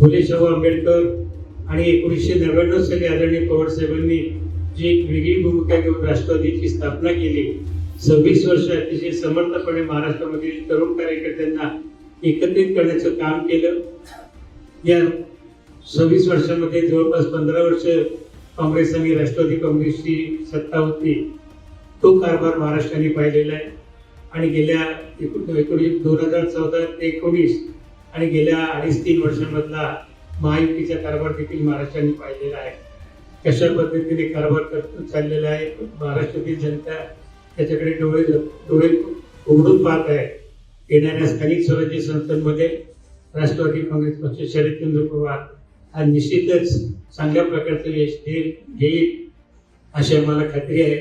फुले शाहू आंबेडकर आणि 1999 साली आदरणीय पवार साहेबांनी जी एक वेगळी भूमिका घेऊन राष्ट्रवादीची स्थापना केली, 26 वर्ष अतिशय समर्थपणे महाराष्ट्रामधील तरुण कार्यकर्त्यांना एकत्रित करण्याचं काम केलं. या 26 वर्षामध्ये जवळपास 15 वर्ष काँग्रेस आणि राष्ट्रवादी काँग्रेसची सत्ता होती. तो कारभार महाराष्ट्राने पाहिलेला आहे आणि गेल्या 2014 ते 19 आणि गेल्या 2.5-3 वर्षांमधला महायुतीचा कारभार देखील महाराष्ट्राने पाहिलेला आहे. कशा पद्धतीने कारभार चाललेला आहे, महाराष्ट्रातील जनता त्याच्याकडे डोळे उघडून पाहत आहे. येणाऱ्या स्थानिक स्वराज्य संस्थांमध्ये राष्ट्रवादी काँग्रेस पक्ष शरदचंद्र पवार हा निश्चितच चांगल्या प्रकारचं यश घेईल अशी आम्हाला खात्री आहे.